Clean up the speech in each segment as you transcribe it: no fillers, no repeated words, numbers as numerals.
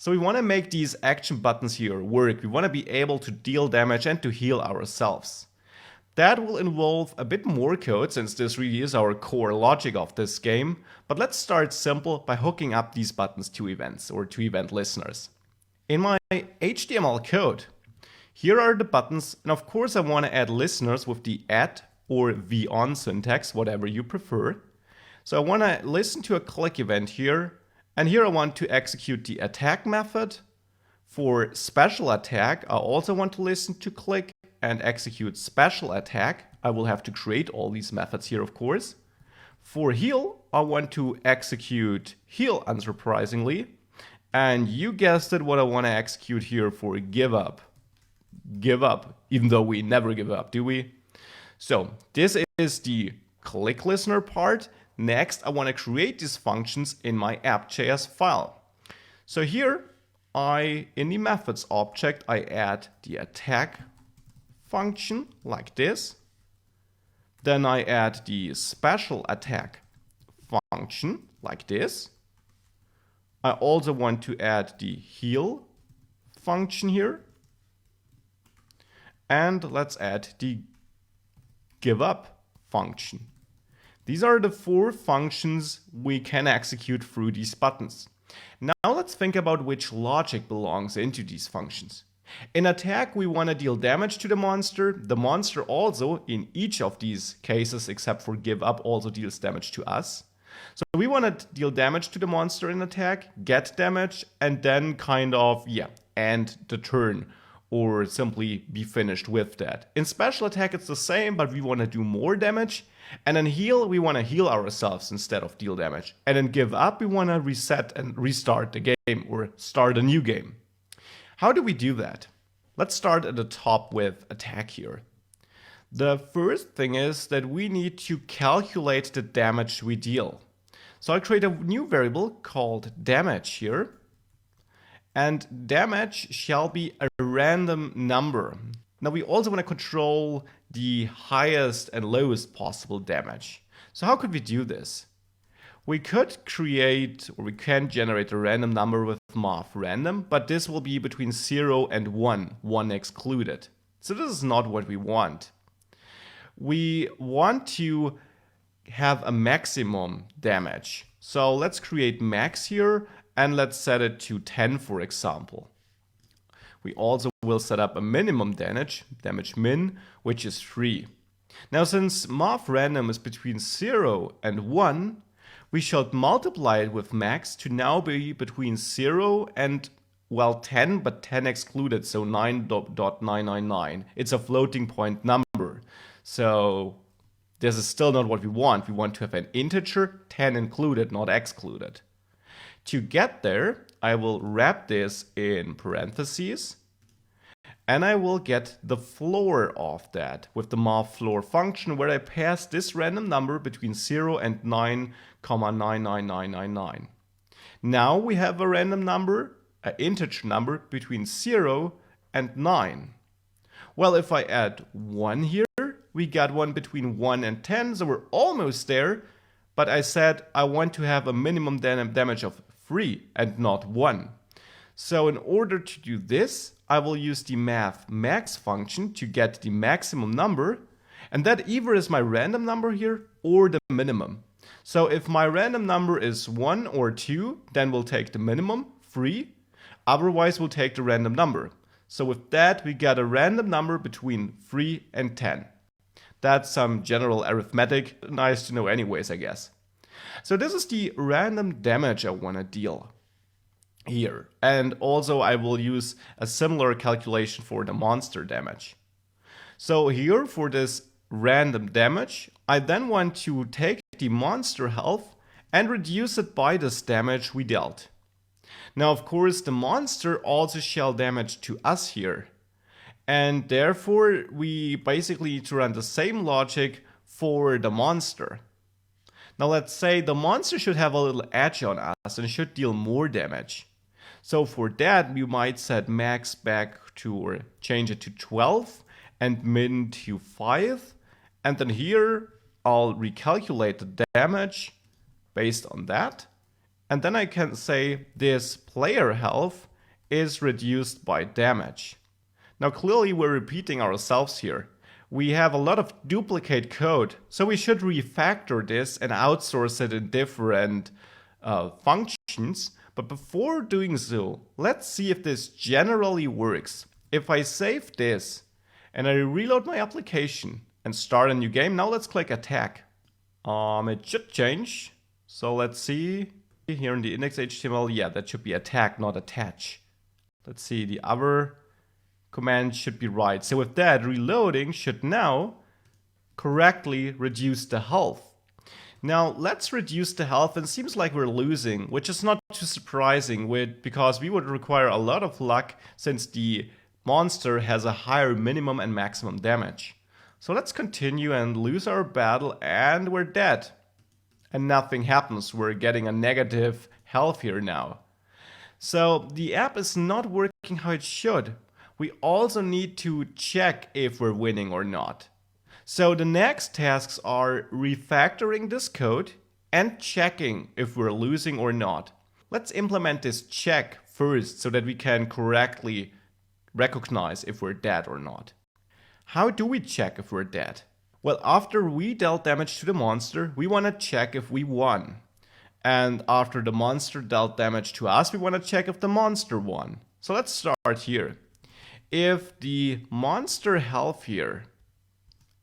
So we want to make these action buttons here work. We want to be able to deal damage and to heal ourselves. That will involve a bit more code since this really is our core logic of this game. But let's start simple by hooking up these buttons to events or to event listeners. In my HTML code, here are the buttons, and of course I want to add listeners with the add or v-on syntax, whatever you prefer. So I want to listen to a click event here, and here I want to execute the attack method. For special attack, I also want to listen to click and execute special attack. I will have to create all these methods here, of course. For heal, I want to execute heal, unsurprisingly. And you guessed it, what I want to execute here for give up. Give up, even though we never give up, do we? So this is the click listener part. Next, I want to create these functions in my app.js file. So here, in the methods object, I add the attack function like this. Then I add the special attack function like this. I also want to add the heal function here. And let's add the give up function. These are the 4 functions we can execute through these buttons. Now let's think about which logic belongs into these functions. In attack, we want to deal damage to the monster. The monster also, in each of these cases except for give up, also deals damage to us. So we want to deal damage to the monster in attack, get damage, and then end the turn, or simply be finished with that. In special attack, it's the same, but we want to do more damage. And in heal, we want to heal ourselves instead of deal damage. And in give up, we want to reset and restart the game or start a new game. How do we do that? Let's start at the top with attack here. The first thing is that we need to calculate the damage we deal. So I create a new variable called damage here. And damage shall be a random number. Now we also want to control the highest and lowest possible damage. So how could we do this? We could create, or we can generate a random number with math random, but this will be between 0 and 1, 1 excluded. So this is not what we want. We want to have a maximum damage. So let's create max here. And let's set it to 10, for example. We also will set up a minimum damage min, which is 3. Now, since math random is between 0 and 1, we should multiply it with max to now be between 0 and, 10, but 10 excluded, so 9.999. It's a floating point number. So this is still not what we want. We want to have an integer, 10 included, not excluded. To get there, I will wrap this in parentheses, and I will get the floor of that with the math floor function, where I pass this random number between 0 and 9,99999. Now we have a random number, an integer number between 0 and 9. Well, if I add 1 here, we got one between 1 and 10, so we're almost there. But I said I want to have a minimum damage of 3 and not 1. So in order to do this, I will use the math max function to get the maximum number, and that either is my random number here or the minimum. So if my random number is 1 or 2, then we'll take the minimum, 3. Otherwise, we'll take the random number. So with that, we get a random number between 3 and 10. That's some general arithmetic, nice to know anyways, I guess. So this is the random damage I want to deal here. And also I will use a similar calculation for the monster damage. So here for this random damage, I then want to take the monster health and reduce it by this damage we dealt. Now, of course, the monster also shall damage to us here. And therefore, we basically need to run the same logic for the monster. Now, let's say the monster should have a little edge on us and should deal more damage. So for that, we might set max back to, or change it to 12 and min to 5. And then here, I'll recalculate the damage based on that. And then I can say this player health is reduced by damage. Now clearly we're repeating ourselves here. We have a lot of duplicate code, so we should refactor this and outsource it in different functions. But before doing so, let's see if this generally works. If I save this and I reload my application and start a new game, now let's click attack. It should change. So let's see here in the index.html. Yeah, that should be attack, not attach. Let's see, the other command should be right. So with that, reloading should now correctly reduce the health. Now let's reduce the health, and it seems like we're losing, which is not too surprising because we would require a lot of luck since the monster has a higher minimum and maximum damage. So let's continue and lose our battle, and we're dead. And nothing happens, we're getting a negative health here now. So the app is not working how it should. We also need to check if we're winning or not. So the next tasks are refactoring this code and checking if we're losing or not. Let's implement this check first so that we can correctly recognize if we're dead or not. How do we check if we're dead? Well, after we dealt damage to the monster, we want to check if we won. And after the monster dealt damage to us, we want to check if the monster won. So let's start here. If the monster health here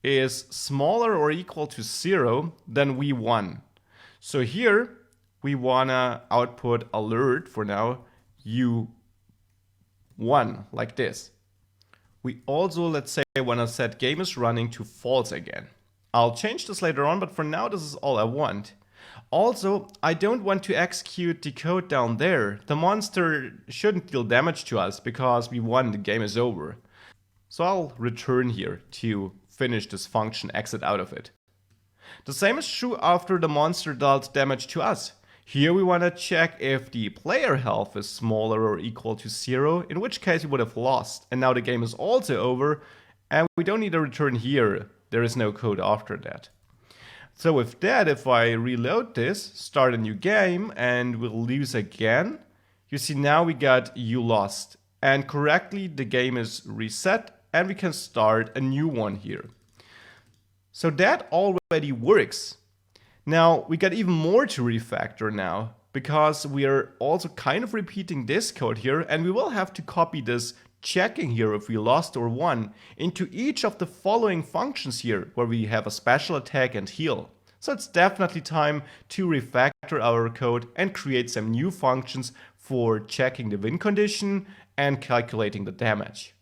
is smaller or equal to 0, then we won. So here we wanna output alert for now, you won, like this. We also, let's say, wanna set game is running to false again. I'll change this later on, but for now this is all I want. Also, I don't want to execute the code down there. The monster shouldn't deal damage to us because we won, the game is over. So I'll return here to finish this function, exit out of it. The same is true after the monster dealt damage to us. Here we want to check if the player health is smaller or equal to 0, in which case we would have lost. And now the game is also over, and we don't need a return here. There is no code after that. So with that, if I reload this, start a new game, and we'll lose again, you see now we got you lost. And correctly, the game is reset, and we can start a new one here. So that already works. Now we got even more to refactor now, because we are also kind of repeating this code here, and we will have to copy this checking here if we lost or won into each of the following functions here, where we have a special attack and heal. So it's definitely time to refactor our code and create some new functions for checking the win condition and calculating the damage.